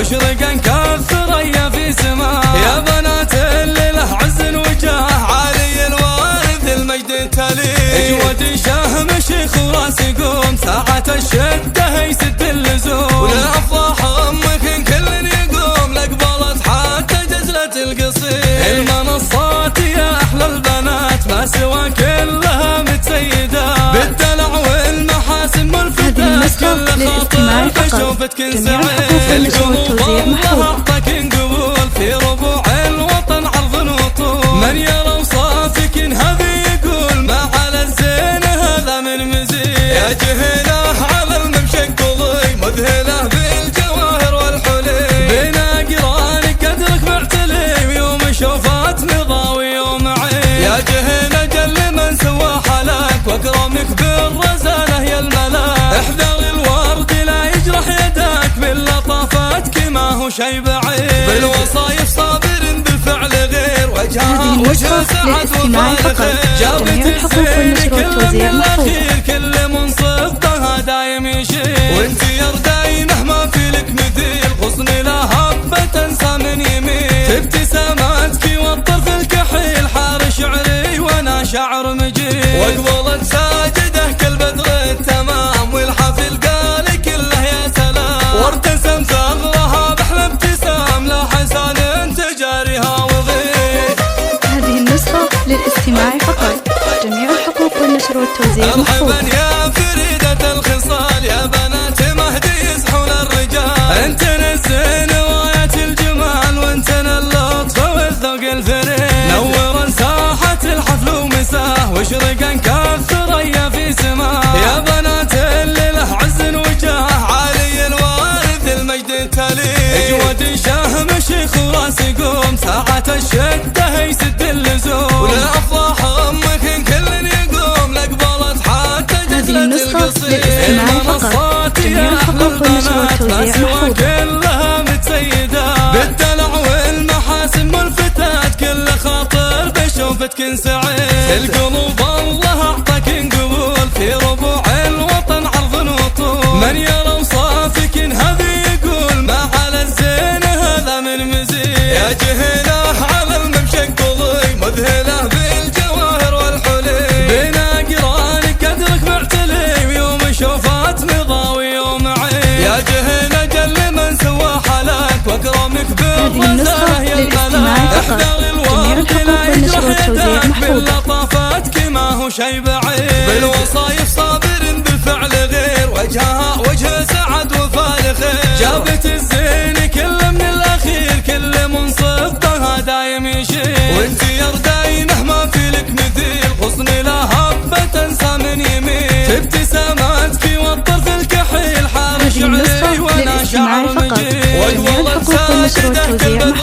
مشرقا كالثريا في سماء. يا بنات اللي له عز وجاه عالي الوارث المجد التلي، اجود شهم شيخ وراس يقوم ساعة الشدة يسد اللزوم. ولأفراح امك كل يقوم لقبلت حتى جزلة القصير. المنصات يا احلى البنات ما سوى كلها متسيدة بالدلع والمحاسن والفتاة. كل خاطر بشوفتك انسعد القلوب الله اعطاك نقول في ربوع الوطن عرض وطول. من يرى اوصافك هذه يقول ما على الزين هذا من مزيد. يا جهله على الممشى قضي مذهله بالجواهر والحلي. بين اقرانك قدرك معتلي ويوم شوفات مضاوي يوم عين. يا جهله جل من سوى حالك واكرمك بالرزانه يا الملاك. احذر الورد لا يجرح يدك باللطافات كما هو شي بعيد. بالوصايف صابر بالفعل غير وجهها وجه سعد وفارق. جابت الزين كل من الاخير كل منصف ضها دايم يشيل. وانت يا رداي مهما في لك مثيل غصن لا هبه تنسى من يمين. ابتساماتك والطرف الكحيل حار شعري وانا شعر مجيد. واقبلت ساجده كالبدر التمام والحفل قال كله يا سلام. وارتسم ثغرها باحلى ابتسام لا حسان تجاريها وضيق. هذه النسخة للاستماع فقط. جميع الحقوق والنشر والتوزيع محفوظ. مرحبا يا فريدة الخصال يا بنات مهدي يزحون الرجال. انتن الزين وآيات الجمال وانتن اللطف والذوق الفريد. نورا ساحة الحفل ومساه واشرقا كالثريا في سماء. يا بنات اللي له عز وجاه عالي الوارث المجد التلي. اجود شهم شيخ وراس يقوم ساعة الشدة يسد اللزوم. ولأفراح امك كل يقوم لقبلت حتى جزلة القصير. المنصات يا احلى البنات ما سوى كلها متسيدة بالدلع والمحاسن والفتاة. كل خاطر بشوفتك انسعد القلوب الله اعطاك نقول في ربوع الوطن عرض وطول. من يرى اوصافك هذه يقول ما على الزين هذا من مزيد. يا جهله على الممشى قضي مذهله بالجواهر والحلي. بين اقرانك قدرك معتلي ويوم شوفات مضاوي يوم عين. يا جهله جل من سوى حالك واكرمك بالرزانه يا الملاك. احذر الورد لا يجرح يدك باللطافات كما هو شي بعيد. بالوصايف صابر بالفعل غير وجهها وجه سعد وفارق. جابت الزين كل من الاخير كل منصف ضها دايم يشيل. وانت يا رداي مهما في لك مثيل غصن لا هبه تنسى من يمين. ابتساماتك والطرف الكحيل حار شعري وانا شعر مجيد. واقبلت ساجده كالبدر